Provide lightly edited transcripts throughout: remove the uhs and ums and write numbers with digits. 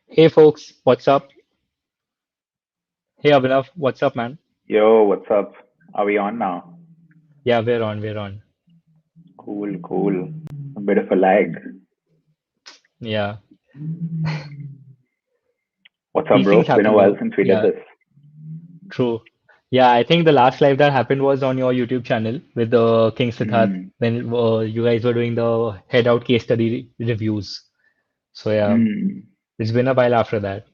Hey folks, what's up? Hey Abhinav, what's up, man? Yo, what's up? Are we on now? Yeah, we're on. Cool, cool. A bit of a lag. Yeah, What's up, these things bro? Been a happen, while though. since we did Yeah, this. true. Yeah, I think the last live that happened was on your YouTube channel with the King Siddharth Hmm. when you guys were doing the head out case study reviews. So yeah, Hmm. it's been a while after that.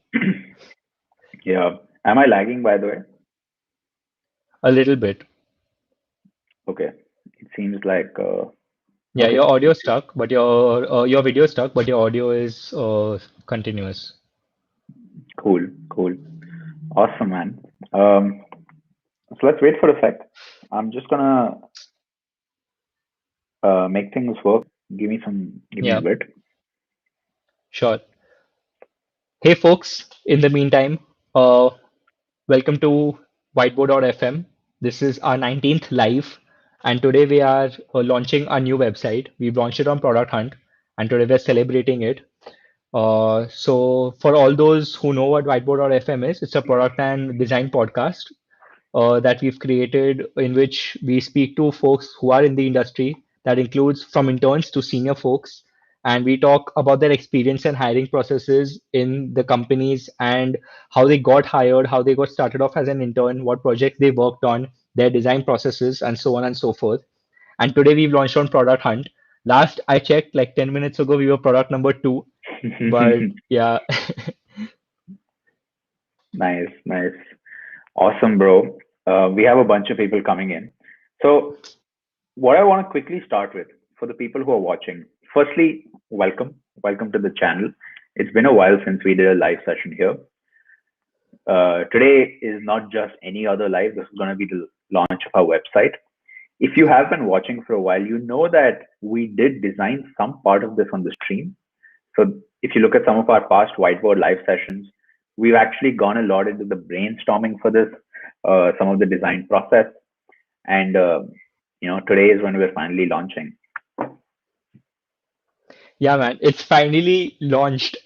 Yeah. Am I lagging, by the way? A little bit. Okay. It seems like, Yeah, okay. your audio stuck, but your video stuck, but your audio is continuous. Cool, cool. Awesome, man. Um, so let's wait for a sec. I'm just gonna make things work. Give me a Yeah, bit. sure. Hey folks, in the meantime, uh, welcome to Whiteboard.fm. This is our 19th live, and today we are launching a new website. We've launched it on Product Hunt, and today we're celebrating it. So, for all those who know what Whiteboard.fm is, it's a product and design podcast that we've created in which we speak to folks who are in the industry. That includes from interns to senior folks. And we talk about their experience and hiring processes in the companies and how they got hired, how they got started off as an intern, what projects they worked on, their design processes, and so on and so forth. And today we've launched on Product Hunt. Last I checked, like 10 minutes ago, we were product number two. But yeah, Nice, nice. Awesome, bro. We have a bunch of people coming in. So what I want to quickly start with for the people who are watching, firstly, welcome. Welcome to the channel. It's been a while since we did a live session here. Today is not just any other live, this is going to be the launch of our website. If you have been watching for a while, you know that we did design some part of this on the stream. So if you look at some of our past whiteboard live sessions, we've actually gone a lot into the brainstorming for this, some of the design process, and today is when we're finally launching. yeah, man, it's finally launched.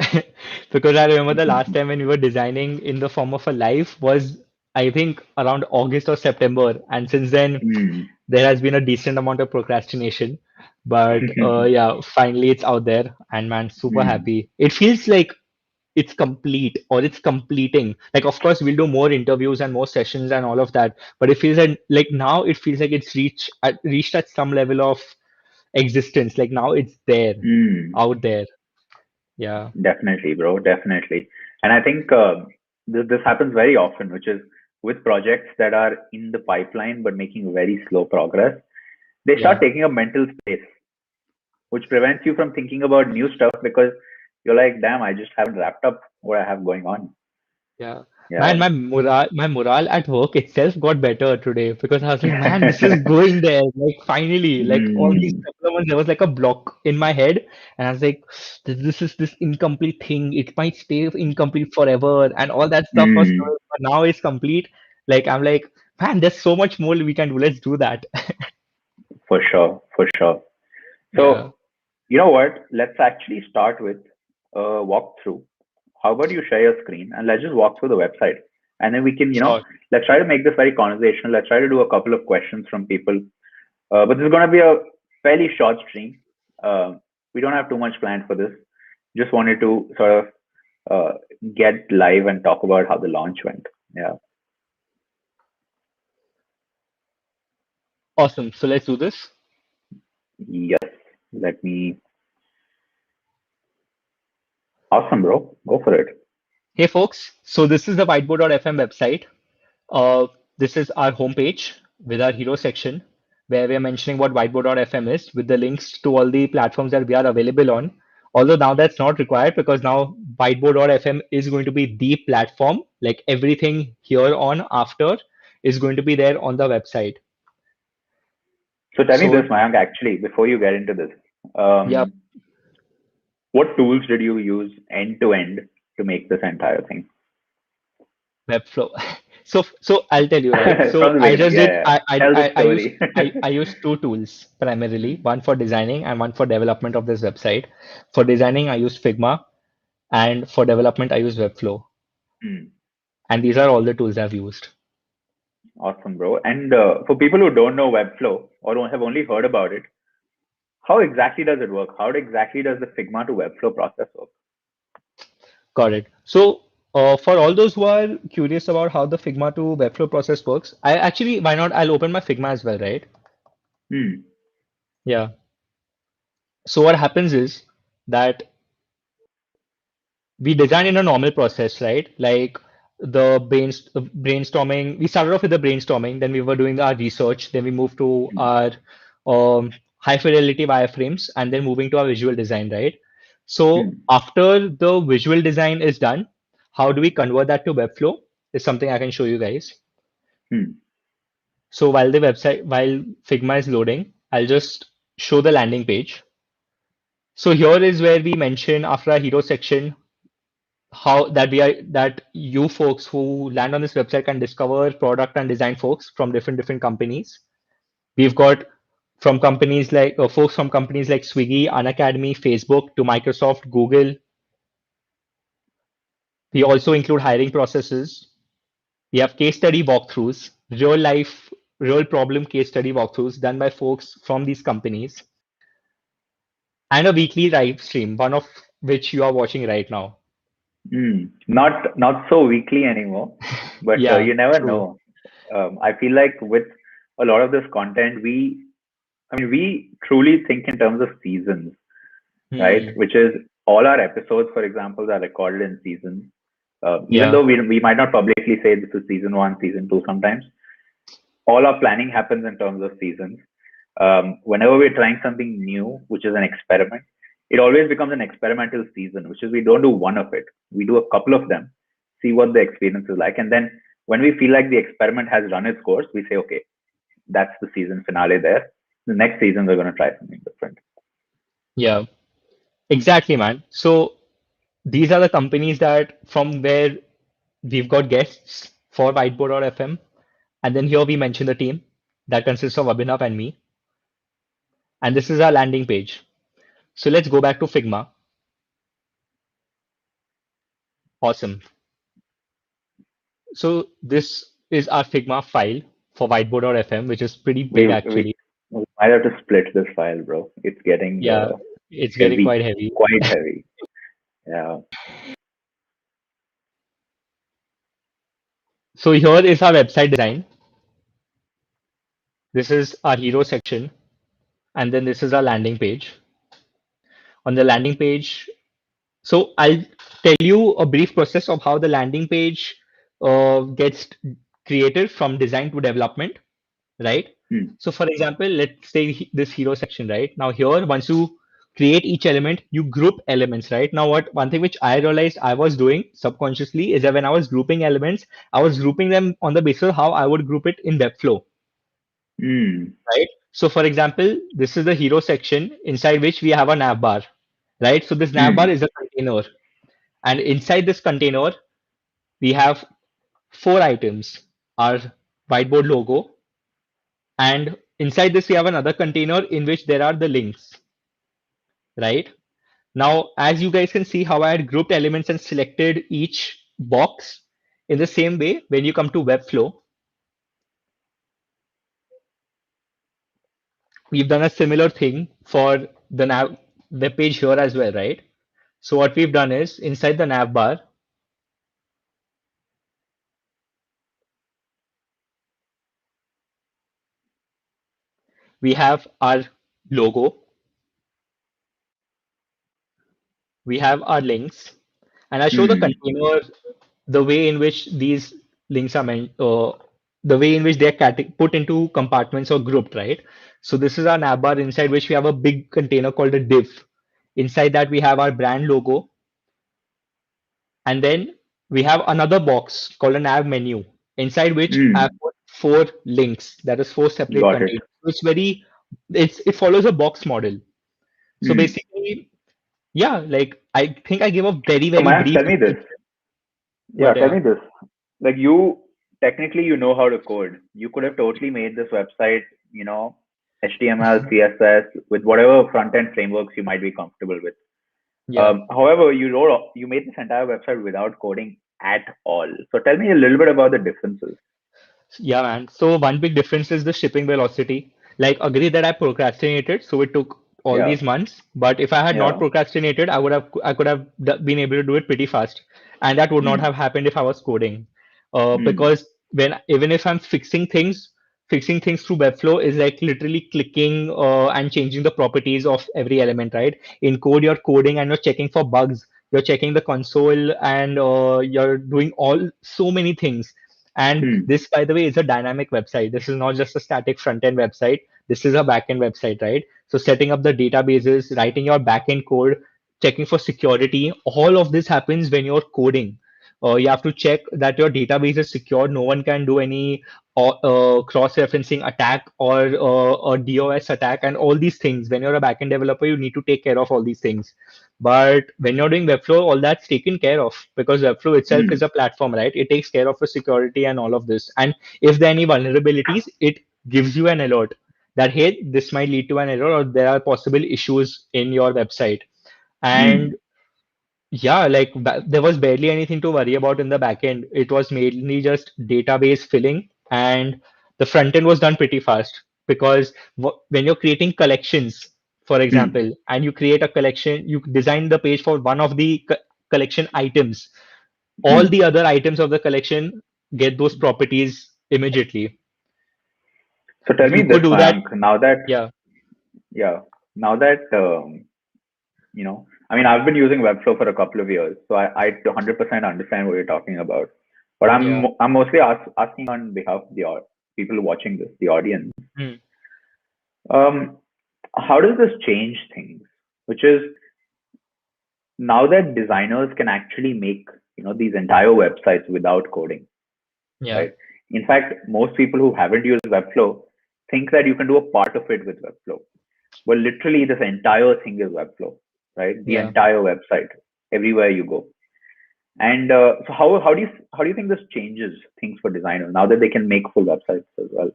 Because I remember the last time when we were designing in the form of a live was, I think, around August or September. And since then, Hmm. there has been a decent amount of procrastination. But yeah, finally it's out there. And man, super Hmm. happy. It feels like it's complete or it's completing. Like, of course, we'll do more interviews and more sessions and all of that. But it feels like now it feels like it's reached at some level of existence. Like now it's there, Hmm. out there. Yeah. Definitely, bro. Definitely. And I think this happens very often, which is with projects that are in the pipeline but making very slow progress, they start Yeah. taking up mental space, which prevents you from thinking about new stuff because you're like, damn, I just haven't wrapped up what I have going on. Yeah. Yeah. Man, my morale at work itself got better today because I was like, man, this is going there. Like finally, like all these Hmm. couple of months, there was like a block in my head, and I was like, this is this incomplete thing. It might stay incomplete forever, and all that stuff was, Hmm. but now it's complete. Like I'm like, man, there's so much more we can do. Let's do that. For sure. For sure. Yeah. So, you know what? Let's actually start with a walkthrough. How about you share your screen and let's just walk through the website? And then we can, Sure. let's try to make this very conversational. Let's try to do a couple of questions from people. But this is going to be a fairly short stream. We don't have too much planned for this. Just wanted to sort of get live and talk about how the launch went. Yeah. Awesome. So let's do this. Yes. Let me. Awesome, bro. Go for it. Hey folks, so this is the Whiteboard.fm website. Uh, this is our homepage with our hero section where we are mentioning what Whiteboard.fm is with the links to all the platforms that we are available on. Although now that's not required because now Whiteboard.fm is going to be the platform. Like everything here on after is going to be there on the website. So tell me So this, Mayank, actually, before you get into this, yeah, um, what tools did you use end to end to make this entire thing? Webflow. So I'll tell you, right? So From the I beginning. just Yeah, did yeah. Tell the I used story. I used two tools primarily, one for designing and one for development of this website. For designing, I used Figma, and for development, I use Webflow. Hmm. And these are all the tools I've used. Awesome, bro. And for people who don't know Webflow or who have only heard about it, how exactly does it work? How exactly does the Figma to Webflow process work? Got it. So, for all those who are curious about how the Figma to Webflow process works, I actually, why not? I'll open my Figma as well, right? Hmm. Yeah. So what happens is that we design in a normal process, right? Like brainstorming. We started off with the brainstorming, then we were doing our research, then we moved to Hmm. our high fidelity wireframes, and then moving to our visual design, right? So Hmm. after the visual design is done, how do we convert that to Webflow? Is something I can show you guys. Hmm. So while Figma is loading, I'll just show the landing page. So here is where we mention after our hero section how that you folks who land on this website can discover product and design folks from different companies. We've got from companies like folks from companies like Swiggy, Unacademy, Facebook to Microsoft, Google. We also include hiring processes. We have case study walkthroughs, real life, real problem case study walkthroughs done by folks from these companies, and a weekly live stream, one of which you are watching right now. Not so weekly anymore, but Yeah, you never true. know. I feel like with a lot of this content, we truly think in terms of seasons, right? Hmm. Which is all our episodes, for example, are recorded in seasons. Even Yeah. though we might not publicly say this is season one, season two, sometimes all our planning happens in terms of seasons. Whenever we're trying something new, which is an experiment, it always becomes an experimental season, which is we don't do one of it. We do a couple of them, see what the experience is like. And then when we feel like the experiment has run its course, we say, okay, that's the season finale there. The next season, we're going to try something different. Yeah. Exactly, man. So these are the companies that from where we've got guests for Whiteboard.fm. And then here we mention the team that consists of Abhinav and me. And this is our landing page. So let's go back to Figma. Awesome. So this is our Figma file for Whiteboard.fm, which is pretty big We actually. we might have to split this file, bro. It's getting Yeah, it's getting heavy, quite heavy. quite heavy. Yeah. So here is our website design. This is our hero section. And then this is our landing page. On the landing page, so I'll tell you a brief process of how the landing page gets created from design to development, right? Hmm. So for example, let's say this hero section, right? Now here, once you create each element, you group elements, right? Now what one thing which I realized I was doing subconsciously is that when I was grouping elements, I was grouping them on the basis of how I would group it in Webflow, Hmm. right? So for example, this is the hero section inside which we have a nav bar, right? So this nav bar Hmm. is a container. And inside this container, we have four items, our whiteboard logo. And inside this, we have another container in which there are the links, right? Now, as you guys can see how I had grouped elements and selected each box, in the same way, when you come to Webflow, we've done a similar thing for the nav web page here as well, right? So what we've done is inside the nav bar, we have our logo, we have our links, and I show the Hmm. container the way in which these links are meant, the way in which they're put into compartments or grouped, right? So this is our navbar inside which we have a big container called a div. Inside that we have our brand logo, and then we have another box called a nav menu, inside which I have Hmm. put four links. That is four separate Got it. containers. So it follows a box model. So Hmm. basically, yeah, like I think I gave a very So very Mayank, brief tell me this. description, Yeah, but tell yeah. me this. Like you technically you know how to code. You could have totally made this website, you know, HTML, CSS with whatever front end frameworks you might be comfortable with. Yeah. However, you made this entire website without coding at all. So tell me a little bit about the differences. Yeah, man. So one big difference is the shipping velocity. Like, agree that I procrastinated, so it took all Yeah, these months. But if I had not yeah, procrastinated, I could have been able to do it pretty fast, and that would not mm, have happened if I was coding. mm, Because when even if I'm fixing things through Webflow is like literally clicking and changing the properties of every element, right? In code, you're coding and you're checking for bugs. You're checking the console and you're doing all so many things. And mm, this, by the way, is a dynamic website. This is not just a static front end website. This is a back end website, right? So setting up the databases, writing your back end code, checking for security, all of this happens when you're coding. You have to check that your database is secure. No one can do any cross-referencing attack or a DOS attack and all these things. When you're a backend developer, you need to take care of all these things. But when you're doing Webflow, all that's taken care of because Webflow itself is mm, a platform, right? It takes care of the security and all of this. And if there are any vulnerabilities, it gives you an alert that, hey, this might lead to an error or there are possible issues in your website. And mm. yeah, like there was barely anything to worry about in the back end. It was mainly just database filling, and the front end was done pretty fast because when you're creating collections, for Hmm. example, and you create a collection, you design the page for one of the collection items. All Hmm. the other items of the collection get those properties immediately. So tell me You this, could do that. Mayank. Now that, Yeah, yeah, now that I mean, I've been using Webflow for a couple of years, so I 100% understand what you're talking about. But yeah, I'm mostly asking on behalf of the people watching this, the audience. hmm, Um, how does this change things? Which is now that designers can actually make these entire websites without coding, yeah, right? In fact, most people who haven't used Webflow think that you can do a part of it with Webflow. Well, literally, this entire thing is Webflow, right? The yeah. entire website, everywhere you go. And so, how do you think this changes things for designers now that they can make full websites as well?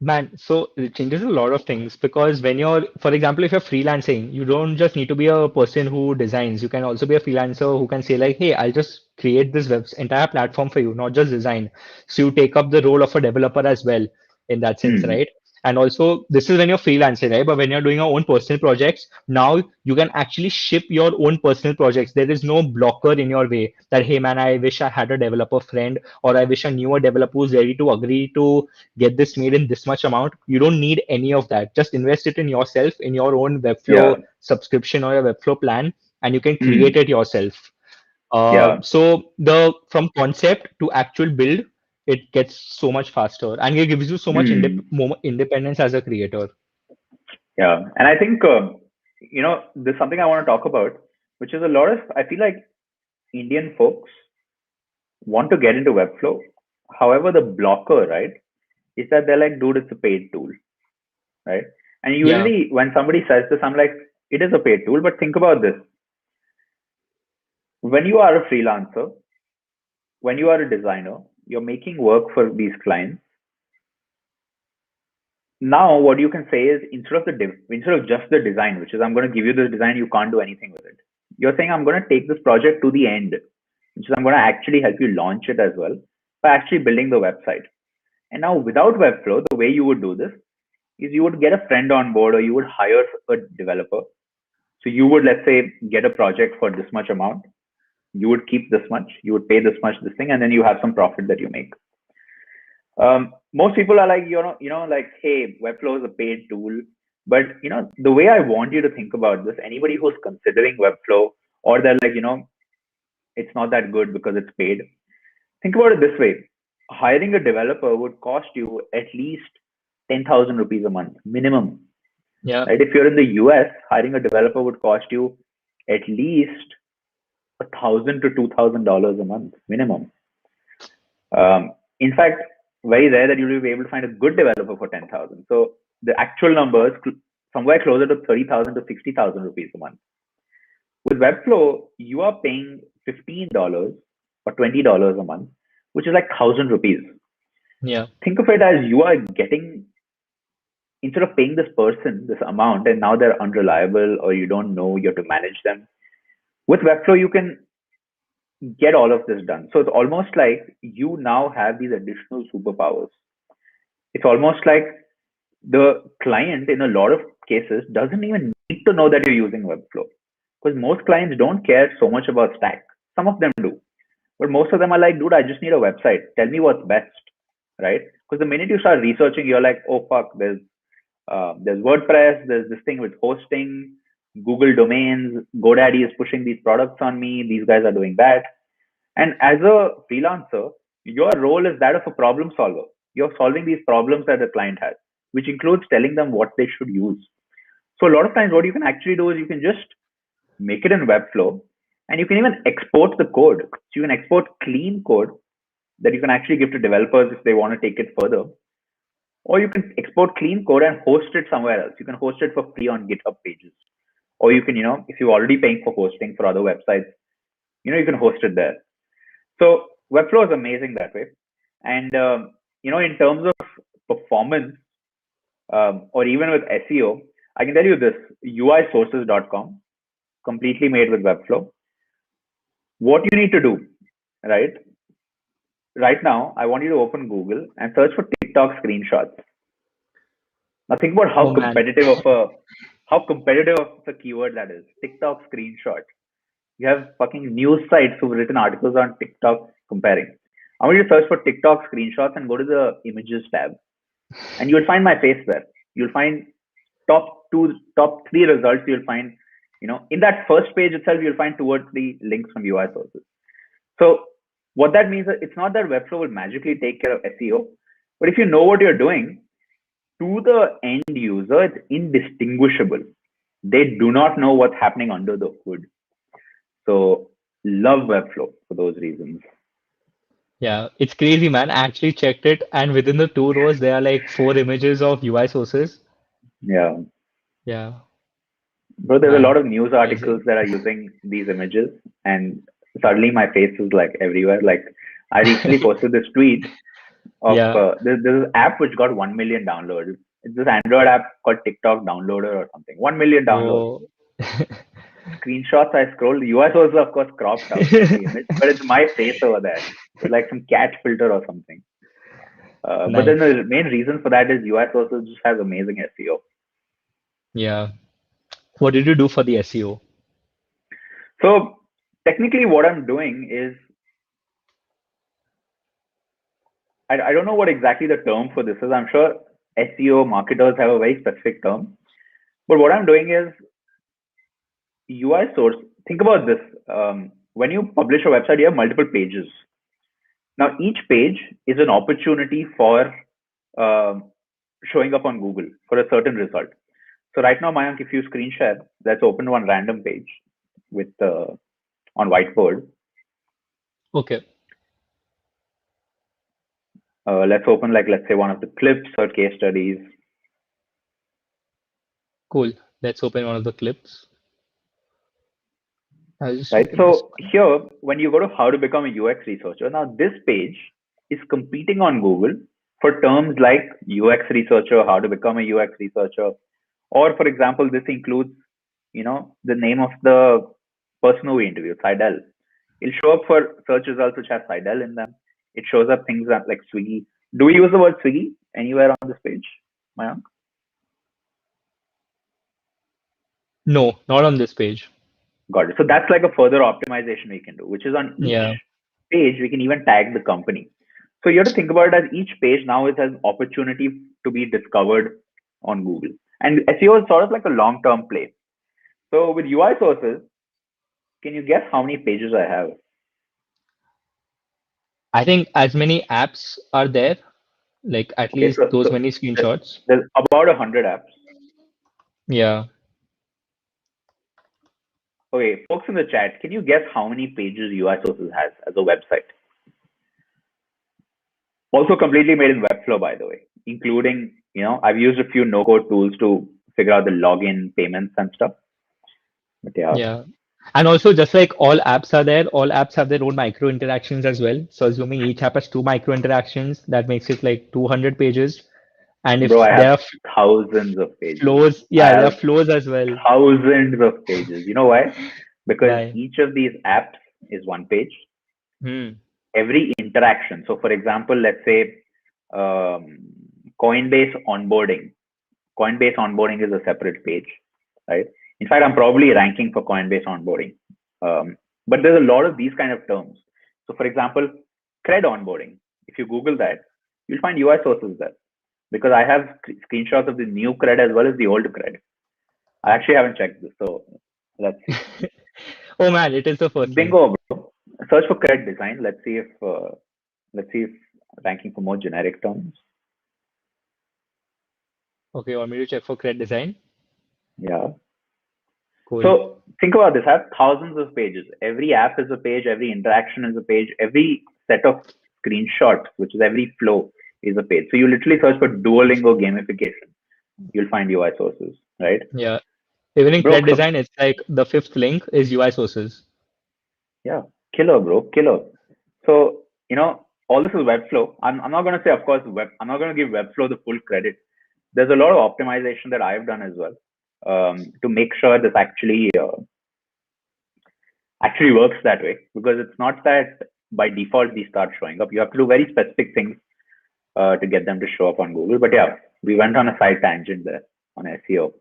Man, so it changes a lot of things because when you're, for example, if you're freelancing, you don't just need to be a person who designs. You can also be a freelancer who can say like, hey, I'll just create this entire platform for you, not just design. So you take up the role of a developer as well in that sense, Hmm. right? And also, this is when you're freelancing, right? But when you're doing your own personal projects, now you can actually ship your own personal projects. There is no blocker in your way that, hey, man, I wish I had a developer friend or I wish I knew a developer who's ready to agree to get this made in this much amount. You don't need any of that. Just invest it in yourself, in your own Yeah. Webflow subscription or a Webflow plan, and you can create Hmm. it yourself. Yeah. So the from concept to actual build, it gets so much faster, and it gives you so much Hmm. more independence as a creator. Yeah. And I think there's something I want to talk about, which is a lot of I feel like Indian folks want to get into Webflow. However, the blocker, right, is that they're like, dude, it's a paid tool, right? And Yeah, usually when somebody says this, I'm like, it is a paid tool, but think about this. When you are a freelancer, when you are a designer, you're making work for these clients. Now, what you can say is instead of just the design, which is I'm going to give you the design, you can't do anything with it. You're saying I'm going to take this project to the end, which is I'm going to actually help you launch it as well by actually building the website. And now, without Webflow, the way you would do this is you would get a friend on board or you would hire a developer. So you would, let's say, get a project for this much amount. You would keep this much, you would pay this much, this thing, and then you have some profit that you make. Most people are like, like, hey, Webflow is a paid tool. But, the way I want you to think about this, anybody who's considering Webflow or they're like, it's not that good because it's paid, think about it this way. Hiring a developer would cost you at least 10,000 rupees a month minimum, yeah, right? If you're in the US, hiring a developer would cost you at least $1,000 to $2,000 a month minimum. In fact, very rare that you'll be able to find a good developer for 10,000. So the actual numbers somewhere closer to 30,000 to 60,000 rupees a month. With Webflow, you are paying $15 or $20 a month, which is like 1,000 rupees. yeah, Think of it as you are getting, instead of paying this person this amount and now they're unreliable or you don't know, you have to manage them. With Webflow, you can get all of this done. So it's almost like you now have these additional superpowers. It's almost like the client, in a lot of cases, doesn't even need to know that you're using Webflow, because most clients don't care so much about stack. Some of them do, but most of them are like, dude, I just need a website. Tell me what's best, right? Because the minute you start researching, you're like, oh fuck, there's WordPress, there's this thing with hosting, Google domains, GoDaddy is pushing these products on me. These guys are doing that. And as a freelancer, your role is that of a problem solver. You're solving these problems that the client has, which includes telling them what they should use. So a lot of times what you can actually do is you can just make it in Webflow, and you can even export the code. So you can export clean code that you can actually give to developers if they want to take it further. Or you can export clean code and host it somewhere else. You can host it for free on GitHub pages. Or you can, if you're already paying for hosting for other websites, you can host it there. So Webflow is amazing that way. And, in terms of performance, or even with SEO, I can tell you this: uisources.com, completely made with Webflow. What you need to do, right? Right now, I want you to open Google and search for TikTok screenshots. Now think about Oh man. how competitive of a keyword that is. TikTok screenshot. You have fucking news sites who've written articles on TikTok comparing. I want you to search for TikTok screenshots and go to the images tab, and you'll find my face there. You'll find top three results. You'll find, in that first page itself, you'll find 2 or 3 links from UI sources. So what that means is it's not that Webflow will magically take care of SEO, but if you know what you're doing, to the end user, it's indistinguishable. They do not know what's happening under the hood. So love Webflow for those reasons. Yeah, it's crazy, man. I actually checked it, and within the 2 rows, there are like 4 images of UI sources. Yeah. Yeah, Bro, there's a lot man. of news articles Amazing. that are using these images, and suddenly my face is like everywhere. Like, I recently posted this tweet of Yeah. there's an app which got 1 million downloads. It's this Android app called TikTok Downloader or something. 1 million downloads. Oh. Screenshots I scrolled. US was of course cropped out the image, but it's my face over there with like some cat filter or something. But then Nice. the main reason for that is US also just has amazing SEO. Yeah. What did you do for the SEO? So technically, what I'm doing is I don't know what exactly the term for this is. I'm sure SEO marketers have a very specific term. But what I'm doing is UI source. Think about this. When you publish a website, you have multiple pages. Now, each page is an opportunity for um showing up on Google for a certain result. So right now, Mayank, if you screen share, let's open one random page with on Whiteboard. Okay, Let's open like let's say one of the clips or case studies. cool. Let's open one of the clips. I'll just Right. open this So one. here, when you go to how to become a UX researcher, now this page is competing on Google for terms like UX researcher, how to become a UX researcher, or for example, this includes, the name of the person who we interviewed, Seidel. It'll show up for search results which have Seidel in them. It shows up things like Swiggy. Do we use the word Swiggy anywhere on this page, Mayank? No, not on this page. Got it. So that's like a further optimization we can do, which is on each Yeah, page, we can even tag the company. So you have to think about it as each page now is an opportunity to be discovered on Google. And SEO is sort of like a long-term play. So with UI sources, can you guess how many pages I have? I think as many apps are there, like at Okay, least so, those so many there's, screenshots. there's about 100 apps. Yeah, Okay, folks in the chat, can you guess how many pages UI sources has as a website? Also completely made in Webflow, by the way, including, I've used a few no-code tools to figure out the login payments and stuff. But yeah, yeah. And also, just like all apps are there, all apps have their own micro interactions as well. So assuming each app has 2 micro interactions, that makes it like 200 pages. And bro, if I have there are thousands of pages. flows, I yeah, there are have flows as well. thousands of pages. You know why? because Why? each of these apps is one page. Hmm. Every interaction. So, for example, let's say um, Coinbase onboarding. Coinbase onboarding is a separate page, right? In fact, I'm probably ranking for Coinbase onboarding. But there's a lot of these kind of terms. So, for example, cred onboarding. If you Google that, you'll find UI sources there because I have screenshots of the new cred as well as the old cred. I actually haven't checked this, so let's see. Oh man, it is the first link. Bingo, bro. Search for cred design. Let's see if ranking for more generic terms. Okay, want me to check for cred design? Yeah. Cool. So think about this. I have thousands of pages. Every app is a page. Every interaction is a page. Every set of screenshots, which is every flow, is a page. So you literally search for Duolingo gamification. You'll find UI sources, right? Yeah. Even in Bro, cred design, it's like the fifth link is UI sources. yeah, killer, bro, killer. So, all this is Webflow. I'm not going to say, of course, I'm not going to give Webflow the full credit. There's a lot of optimization that I've done as well to make sure this actually works that way, because it's not that by default these start showing up. You have to do very specific things to get them to show up on Google. But yeah, we went on a side tangent there on SEO.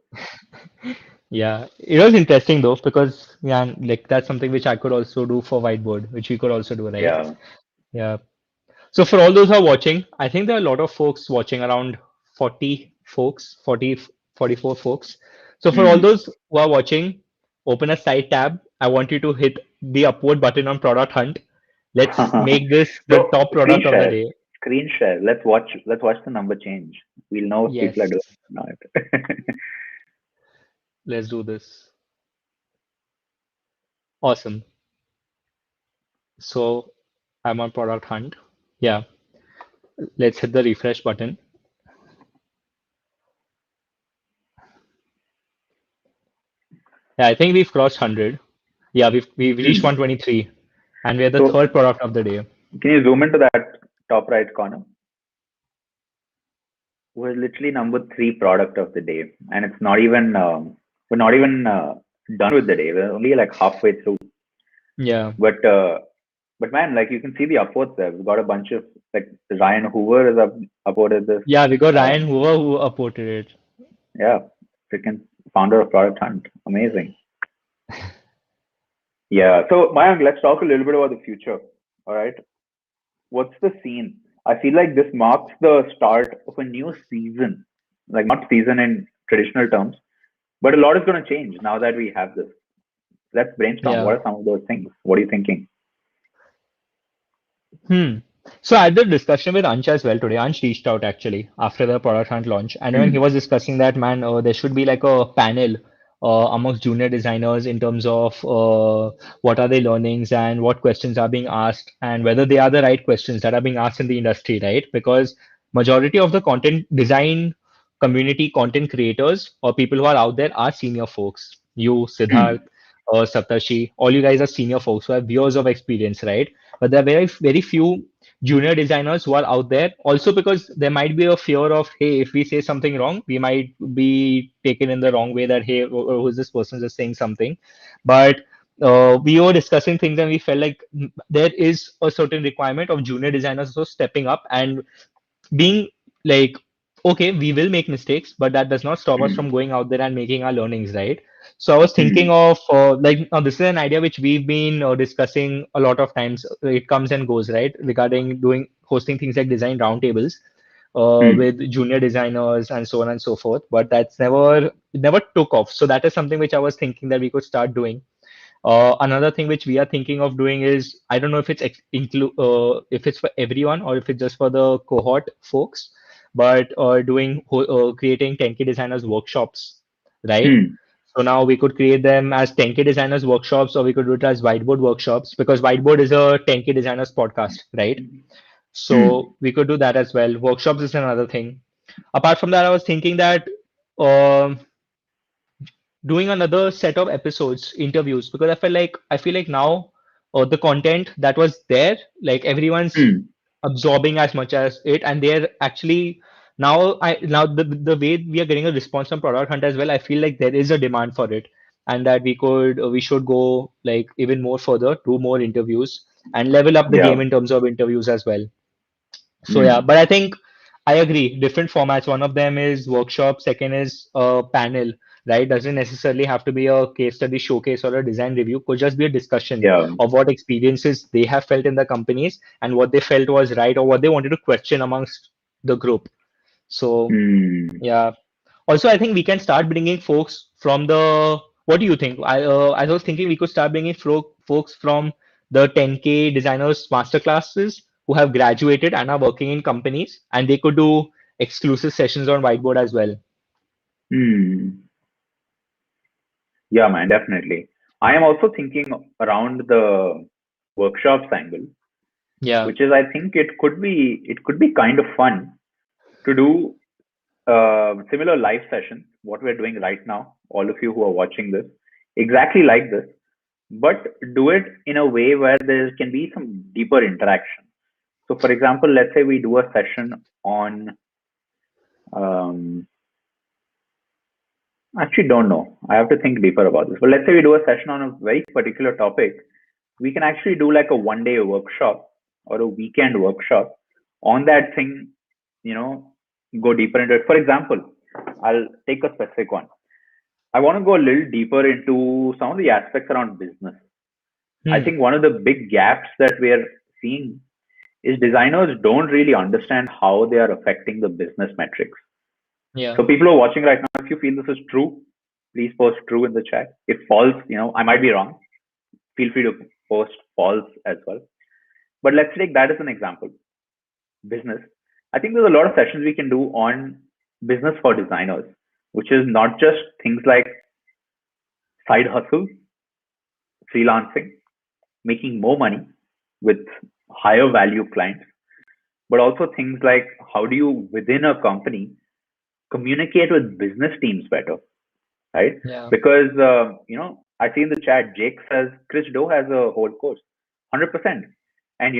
Yeah, it was interesting though because yeah, like that's something which I could also do for whiteboard, which we could also do, right? Yeah. Yeah. So for all those who are watching, I think there are a lot of folks watching, around 40 folks, 40, 44 folks. So for all Mm. those who are watching, open a side tab. I want you to hit the upload button on Product Hunt. Let's make this the Bro, top screen product of the share. day. Screen share. Let's watch the number change. We'll know if people are Yes, doing it or not. let's do this. Awesome. So I'm on Product Hunt. Yeah, let's hit the refresh button. Yeah, I think we've crossed 100. Yeah, we've reached Hmm. 123, and we're the So third product of the day. can you zoom into that top right corner? We're literally number three product of the day, and it's not even we're not even done with the day. We're only like halfway through. Yeah. But man, like you can see the upvotes there. We've got a bunch of like Ryan Hoover has upvoted this. Yeah, we got Ryan Um, Hoover who upvoted it. yeah, freaking founder of Product Hunt. Amazing. Yeah. So Mayank, let's talk a little bit about the future. All right. What's the scene? I feel like this marks the start of a new season. Like not season in traditional terms, but a lot is going to change now that we have this. Let's brainstorm. Yeah. What are some of those things? What are you thinking? Hmm. So I had the discussion with Ansh as well today. Ansh reached out actually after the product hunt launch, and when he Hmm. was discussing that, man, there should be like a panel amongst junior designers in terms of what are their learnings and what questions are being asked, and whether they are the right questions that are being asked in the industry, right? Because majority of the content design community, content creators, or people who are out there are senior folks. You, Siddharth, Hmm. Saptarshi, all you guys are senior folks who have years of experience, right? But there are very few junior designers who are out there, also because there might be a fear of, hey, if we say something wrong, we might be taken in the wrong way, that hey, who is this person just saying something. But we were discussing things and we felt like there is a certain requirement of junior designers also stepping up and being like, okay, we will make mistakes, but that does not stop us Hmm. from going out there and making our learnings, right? So I was thinking Hmm. of like, now this is an idea which we've been discussing a lot of times. It comes and goes, right? Regarding doing hosting things like design roundtables Hmm. with junior designers and so on and so forth. But that's never took off. So that is something which I was thinking that we could start doing. Another thing which we are thinking of doing is, I don't know if it's if it's for everyone or if it's just for the cohort folks, but creating 10K designers workshops, right? Hmm. So now we could create them as 10K designers workshops, or we could do it as whiteboard workshops, because whiteboard is a 10K designers podcast, right? Hmm. So we could do that as well. Workshops is another thing. Apart from that, I was thinking that um doing another set of episodes, interviews, because I feel like now the content that was there, like everyone's Hmm. absorbing as much as it, and they're actually now the way we are getting a response from Product Hunt as well, I feel like there is a demand for it. and that we should go like even more further, do more interviews, and level up the Yeah. game in terms of interviews as well. So yeah, Mm. but I think I agree. Different formats. One of them is workshop. Second is a panel, right? Doesn't necessarily have to be a case study showcase or a design review. Could just be a discussion Yeah. of what experiences they have felt in the companies and what they felt was right or what they wanted to question amongst the group. So Mm. yeah. Also, I think we can start bringing folks from the. What do you think? I was thinking we could start bringing folks from the 10K designers master classes who have graduated and are working in companies, and they could do exclusive sessions on Whiteboard as well. Mm. Yeah, man, definitely. I am also thinking around the workshops angle, Yeah, which is I think it could be kind of fun to do similar live sessions, what we're doing right now, all of you who are watching this, exactly like this, but do it in a way where there can be some deeper interaction. So, for example, let's say we do a session on, um, actually, don't know. I have to think deeper about this. But let's say we do a session on a very particular topic. We can actually do like a 1 day workshop or a weekend workshop on that thing, you know, go deeper into it. For example, I'll take a specific one. I want to go a little deeper into some of the aspects around business. I hmm, think one of the big gaps that we're seeing is designers don't really understand how they are affecting the business metrics. yeah, So people who are watching right now, if you feel this is true, please post true in the chat. If false, I might be wrong. Feel free to post false as well. But let's take that as an example. Business. I think there's a lot of sessions we can do on business for designers, which is not just things like side hustle, freelancing, making more money with higher value clients, but also things like how do you within a company communicate with business teams better, right? yeah, Because I see in the chat Jake says Chris Doe has a whole course, 100%, and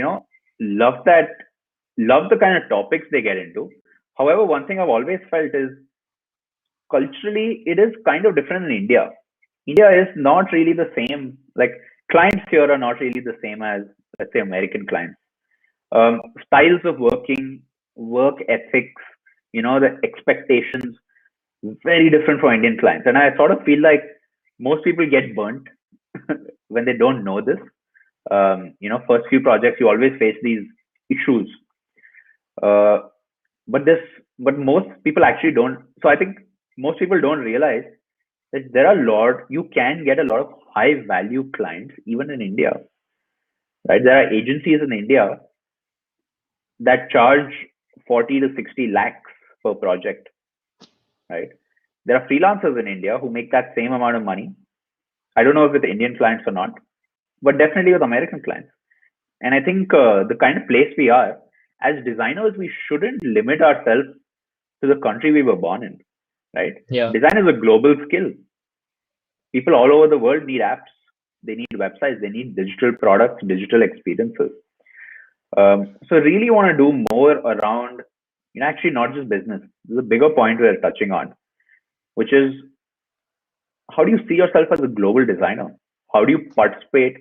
love that, love the kind of topics they get into. However, one thing I've always felt is culturally it is kind of different in India. India is not really the same. Like clients here are not really the same as let's say American clients. Styles of working, work ethics, the expectations, very different from Indian clients. And I sort of feel like most people get burnt when they don't know this. First few projects, you always face these issues. Uh, but this, but most people actually don't. So I think most people don't realize that there are a lot, you can get a lot of high value clients even in India, right? There are agencies in India that charge 40 to 60 lakhs per project, right? There are freelancers in India who make that same amount of money. I don't know if with Indian clients or not, but definitely with American clients. And I think the kind of place we are as designers, we shouldn't limit ourselves to the country we were born in, right? yeah, Design is a global skill. People all over the world need apps, they need websites, they need digital products, digital experiences. So really want to do more around, actually not just business. There's a bigger point we're touching on, which is how do you see yourself as a global designer? How do you participate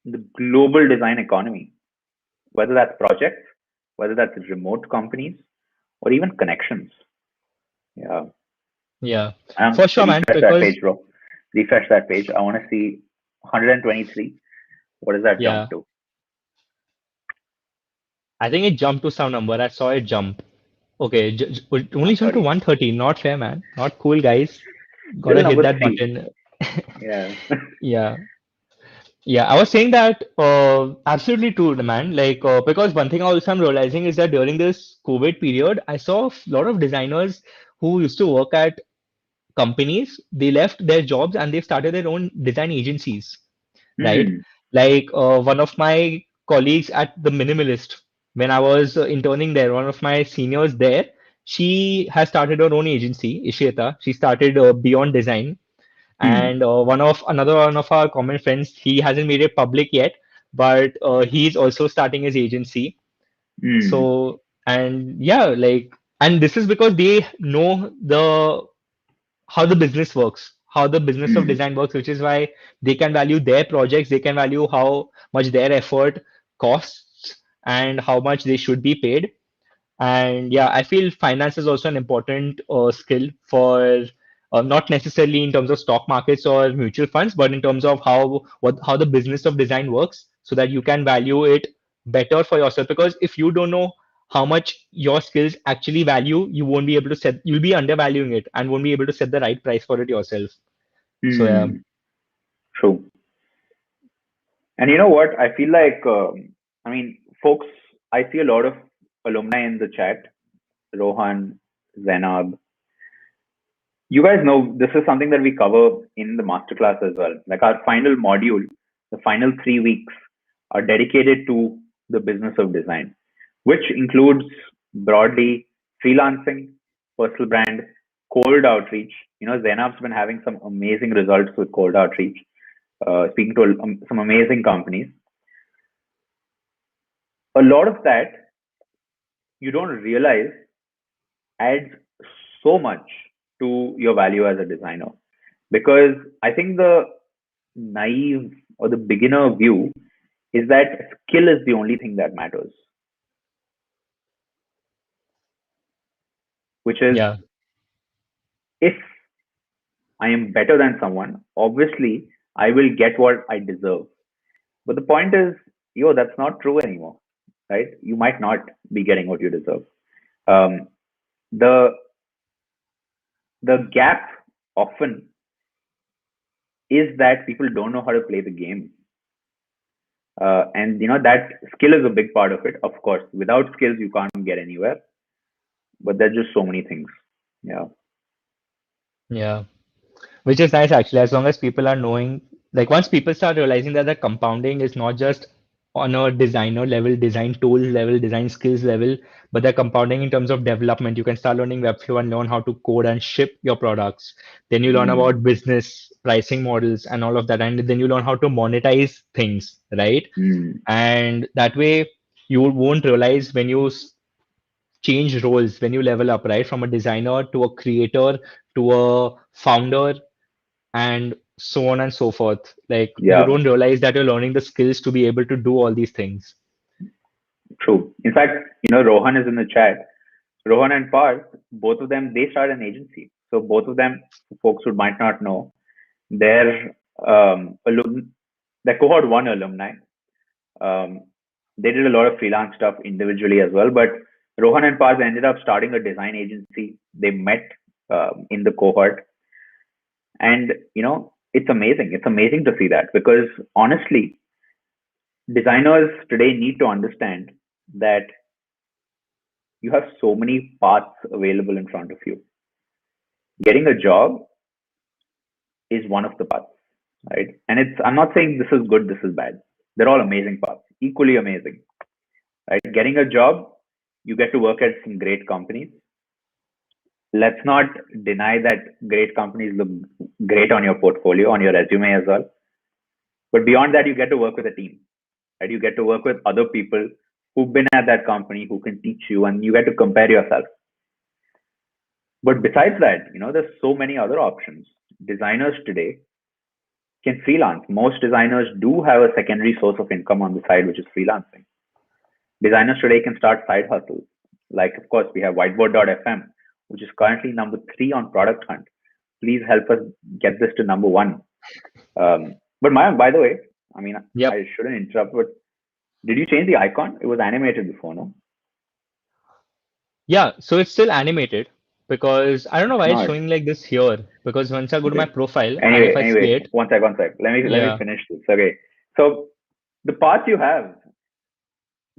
in the global design economy? Whether that's projects, whether that's remote companies, or even connections. Yeah. yeah. For sure, man. Refresh that Because page, bro. Refresh that page. I want to see 123. What does that yeah, jump to? I think it jumped to some number. I saw it jump. Okay, it only jumped to 130. 130. Not fair, man. Not cool, guys. Still Gotta hit number that three. button. Yeah. Yeah. Yeah, I was saying that absolutely true, man. Like because one thing also I'm realizing is that during this COVID period, I saw a lot of designers who used to work at companies. They left their jobs and they started their own design agencies, right? Hmm. Like one of my colleagues at the Minimalist, when I was interning there, one of my seniors there, she has started her own agency, Ishita. She started Beyond Design, Hmm. and another one of our common friends, he hasn't made it public yet, but he's also starting his agency. Hmm. So and yeah, like, and this is because they know the how the business works, how the business of design works, which is why they can value their projects, they can value how much their effort costs and how much they should be paid. And yeah, I feel finance is also an important skill for not necessarily in terms of stock markets or mutual funds, but in terms of how the business of design works, so that you can value it better for yourself. Because if you don't know how much your skills actually value, you won't be able to set. You'll be undervaluing it and won't be able to set the right price for it yourself. So yeah, True. And you know what? I feel like, I mean, folks, I see a lot of alumni in the chat. Rohan, Zainab. You guys know this is something that we cover in the masterclass as well. Like our final module, the final 3 weeks are dedicated to the business of design, which includes broadly freelancing, personal brand, cold outreach. You know, Zainab's been having some amazing results with cold outreach, speaking to some amazing companies. A lot of that you don't realize adds so much to your value as a designer, because I think the naive or the beginner view is that skill is the only thing that matters, which is, yeah, if I am better than someone, obviously I will get what I deserve. But the point is, that's not true anymore, right? You might not be getting what you deserve. Um, the the gap often is that people don't know how to play the game. And that skill is a big part of it. Of course, without skills, you can't get anywhere. But there's just so many things. Yeah. yeah. Which is nice actually, as long as people are knowing, like once people start realizing that the compounding is not just on a designer level, design tools level, design skills level, but the compounding in terms of development. You can start learning Webflow and learn how to code and ship your products. Then you learn Mm, about business, pricing models, and all of that. And then you learn how to monetize things, right? mm, And that way, you won't realize when you change roles, when you level up, right? From a designer to a creator to a founder and so on and so forth. Like you yeah, don't realize that you're learning the skills to be able to do all these things. true. In fact, Rohan is in the chat. Rohan and Parth, both of them, they started an agency. So both of them, folks who might not know, they're they're cohort one alumni. Um, they did a lot of freelance stuff individually as well. But Rohan and Parth ended up starting a design agency. They met in the cohort, and it's amazing. It's amazing to see that, because honestly, designers today need to understand that you have so many paths available in front of you. Getting a job is one of the paths, right? And I'm not saying this is good, this is bad. They're all amazing paths, equally amazing, right? Getting a job, you get to work at some great companies. Let's not deny that great companies look great on your portfolio, on your resume as well. But beyond that, you get to work with a team, right? You get to work with other people who've been at that company, who can teach you, and you get to compare yourself. But besides that, there's so many other options. Designers today can freelance. Most designers do have a secondary source of income on the side, which is freelancing. Designers today can start side hustles. Like, of course, we have Whiteboard.fm, which is currently number 3 on Product Hunt. Please help us get this to number 1. But Mayank, by the way, I mean, Yep. I shouldn't interrupt, but did you change the icon? It was animated before, no? Yeah, so it's still animated because I don't know It's why it's not. showing like this here. Because once I go to my Okay. profile and if Anyway, I anyway, see it, one sec. Let me yeah, finish this. Okay. So the path you have,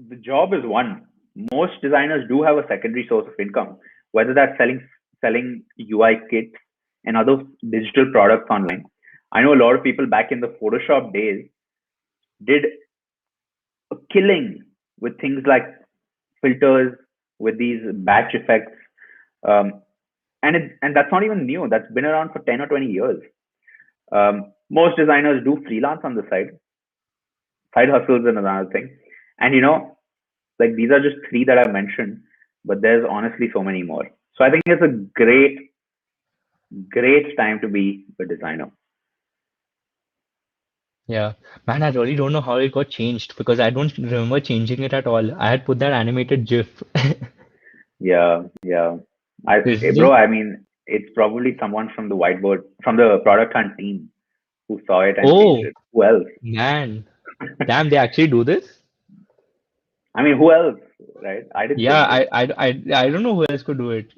the job is one. Most designers do have a secondary source of income, whether that's selling UI kits and other digital products online. I know a lot of people back in the Photoshop days did a killing with things like filters, with these batch effects, um, and that's not even new. That's been around for 10 or 20 years. Most designers do freelance on the side. Side hustles is another thing, and like these are just 3 that I've mentioned, but there's honestly so many more. So I think it's a great Great time to be a designer. Yeah. Man, I really don't know how it got changed because I don't remember changing it at all. I had put that animated GIF. Yeah, yeah. This is Bro, just, I mean, it's probably someone from the whiteboard, from the product hunt team who saw it and changed oh, it. Who else? man. Damn, they actually do this? I mean, who else, right? I didn't Yeah, change it. I don't know who else could do it.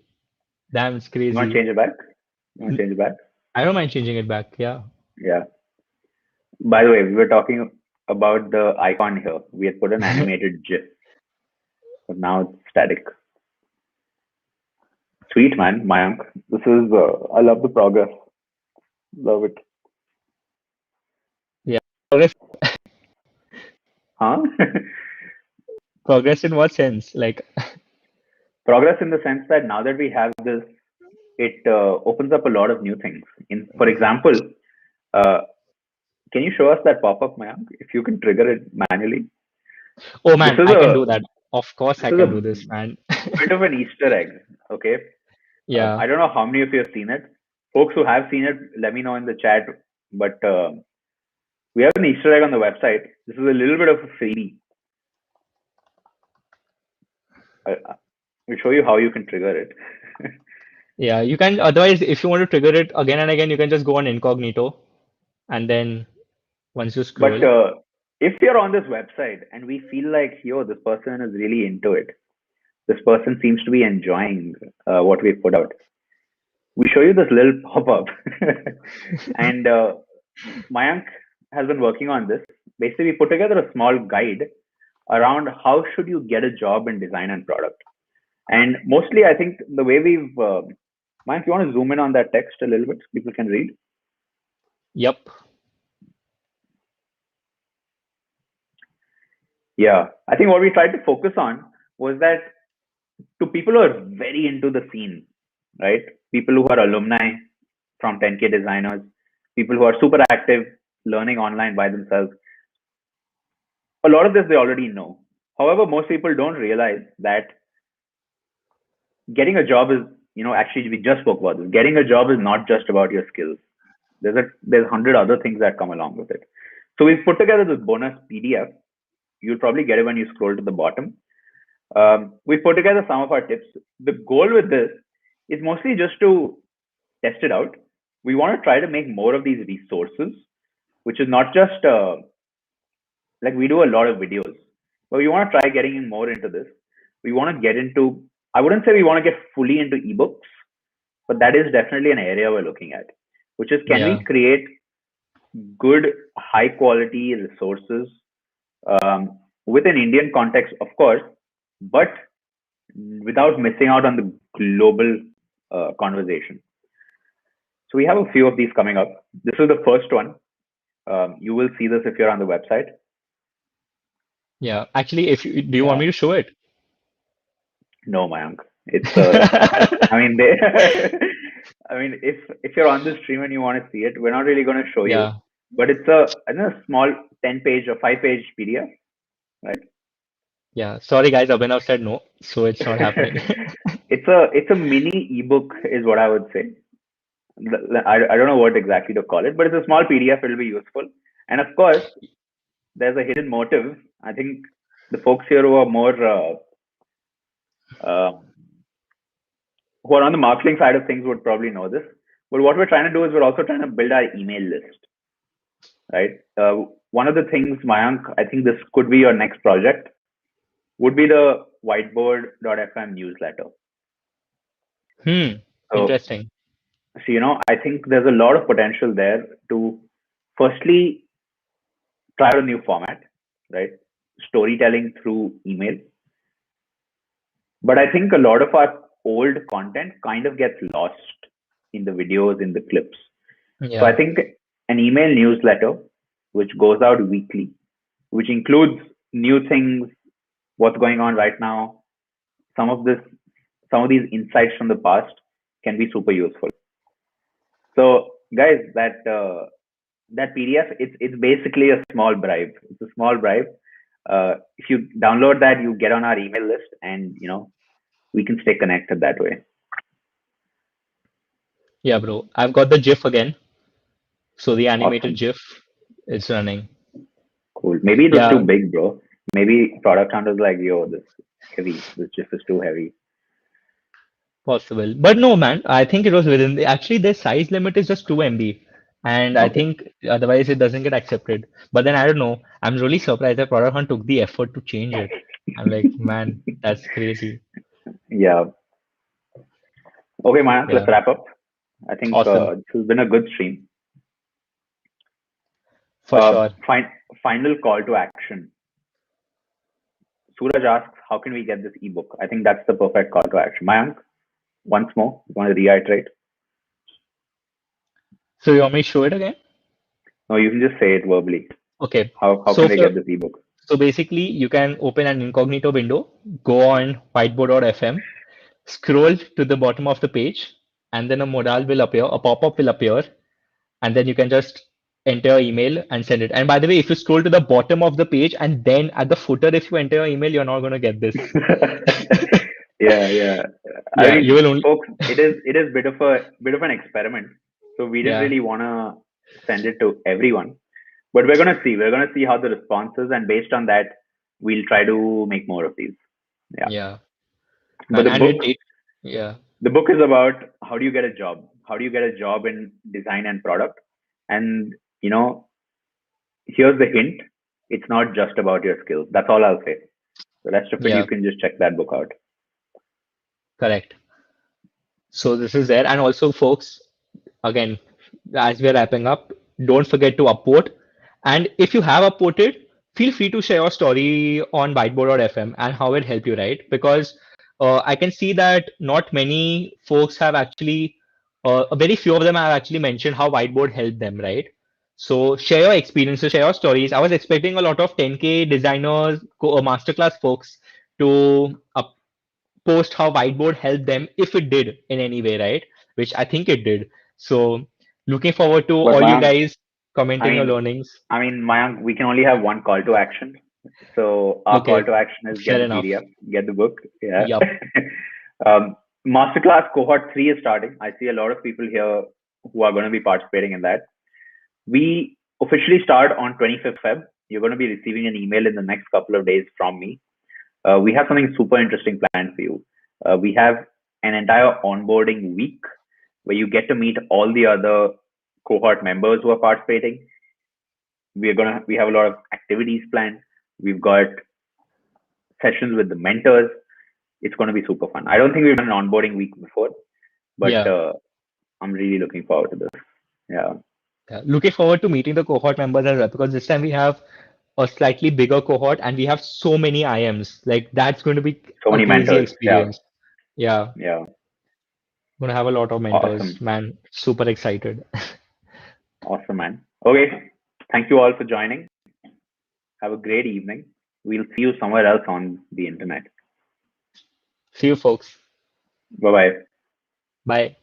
Damn, it's You want to crazy. change it back? You want to change it back? I don't mind changing it back. Yeah. Yeah. By the way, we were talking about the icon here. We had put an animated GIF, but now it's static. Sweet man, Mayank. This is. I love the progress. Love it. Yeah. Progress, Huh? progress in what sense? Like, Progress in the sense that now that we have this, it opens up a lot of new things. For example, uh, can you show us that pop-up, Mayank? If you can trigger it manually. oh This man, is I can a do that. Of course, this I is can a do this, man. bit of an Easter egg. Okay, Yeah. I don't know how many of you have seen it. Folks who have seen it, let me know in the chat. But we have an Easter egg on the website. This is a little bit of a freebie. I'll show you how you can trigger it. Yeah, you can, otherwise, if you want to trigger it again and again, you can just go on incognito and then once you But scroll, if you're on this website and we feel like, yo, this person is really into it, this person seems to be enjoying what we put out, we show you this little pop-up. And Mayank has been working on this. Basically, we put together a small guide around how should you get a job in design and product. And mostly, I think the way we've, Mayank, you want to zoom in on that text a little bit so people can read? yep, Yeah. I think what we tried to focus on was that to people who are very into the scene, right? People who are alumni from 10K designers, people who are super active, learning online by themselves. A lot of this they already know. However, most people don't realize that getting a job is, actually we just spoke about this. Getting a job is not just about your skills. There's 100 other things that come along with it. So we've put together this bonus PDF. You'll probably get it when you scroll to the bottom. We put together some of our tips. The goal with this is mostly just to test it out. We want to try to make more of these resources, which is not just like we do a lot of videos, but we want to try getting in more into this. We want to get into, I wouldn't say we want to get fully into ebooks, but that is definitely an area we're looking at, which is can we yeah, create good, high quality resources with an Indian context, of course, but without missing out on the global conversation. So we have a few of these coming up. This is the first one. You will see this if you're on the website. yeah. Actually, if you, do you want Yeah. me to show it? No, Mayank. It's I mean they I mean if you're on the stream and you want to see it, we're not really going to show you. Yeah, But it's a small 10 page or 5-page PDF, right? yeah. Sorry, guys, Abhinav said no, so it's not happening. It's a mini ebook is what I would say. I don't know what exactly to call it, but it's a small PDF. It'll be useful. And of course, there's a hidden motive. I think the folks here who are more uh, who are on the marketing side of things would probably know this. But what we're trying to do is we're also trying to build our email list, right? One of the things, Mayank, I think this could be your next project, would be the whiteboard.fm newsletter. Hmm, So, interesting. I think there's a lot of potential there to firstly try out a new format, right? Storytelling through email. But I think a lot of our old content kind of gets lost in the videos, in the clips. So I Yeah, think an email newsletter, which goes out weekly, which includes new things, what's going on right now, some of this, some of these insights from the past can be super useful. So guys, that PDF, it's basically a small bribe. It's a small bribe. If you download that, you get on our email list, and we can stay connected that way. Yeah, bro. I've got the GIF again. So the animated Awesome. GIF is running. Cool. Maybe it was too Yeah, big, bro. Maybe product hunters like, yo, this heavy. This GIF is too heavy. possible. But no, man, I think it was within actually their size limit is just 2 MB. And I Okay. think otherwise it doesn't get accepted. But then I don't know. I'm really surprised that Product Hunt took the effort to change it. I'm like, man, that's crazy. Yeah. Okay, Mayank, let's Yeah, wrap up. I think awesome. this has been a good stream. For sure. Final call to action. Suraj asks, how can we get this ebook? I think that's the perfect call to action. Mayank, once more, you want to reiterate? So you want me to show it again? No, you can just say it verbally. Okay. How So can they for get this ebook? so basically you can open an incognito window, go on whiteboard.fm, scroll to the bottom of the page, and then a modal will appear, a pop-up will appear, and then you can just enter your email and send it. And by the way, if you scroll to the bottom of the page and then at the footer, if you enter your email, you're not going to get this. Yeah, yeah. I Yeah, you mean, will only, folks, it is bit of an experiment. So we didn't yeah, really want to send it to everyone, but we're gonna see. We're gonna see how the response is, and based on that, we'll try to make more of these. Yeah. yeah, But man, and yeah, the book is about how do you get a job? How do you get a job in design and product? And you know, here's the hint: it's not just about your skills. That's all I'll say. The rest of it, you yeah, can just check that book out. correct. So this is there. And also, folks, again, as we're wrapping up, don't forget to upvote. And if you have upvoted, feel free to share your story on whiteboard.fm and how it helped you, right? Because I can see that not many folks have actually, very few of them have actually mentioned how whiteboard helped them, right? So share your experiences, share your stories. I was expecting a lot of 10K designers, masterclass folks to post how whiteboard helped them if it did in any way, right? Which I think it did. So looking forward to But all you Mayank, guys I commenting your mean, learnings. Mayank, we can only have one call to action. So our call Okay, to action is get fair the enough. PDF, get the book. Yeah. Yup. um, Masterclass cohort 3 is starting. I see a lot of people here who are going to be participating in that. We officially start on 25th Feb. You're going to be receiving an email in the next couple of days from me. We have something super interesting planned for you. We have an entire onboarding week where you get to meet all the other cohort members who are participating. We have a lot of activities planned. We've got sessions with the mentors. It's going to be super fun. I don't think we've done an onboarding week before, but Yeah. I'm really looking forward to this. Yeah, Yeah. Looking forward to meeting the cohort members as well because this time we have a slightly bigger cohort and we have so many IMs. Like that's going to be so a many crazy mentors. Yeah, experience. Yeah. yeah, Going to have a lot of mentors. awesome, Man, super excited. awesome, man. Okay, thank you all for joining. Have a great evening. We'll see you somewhere else on the internet. See you folks. Bye bye. Bye.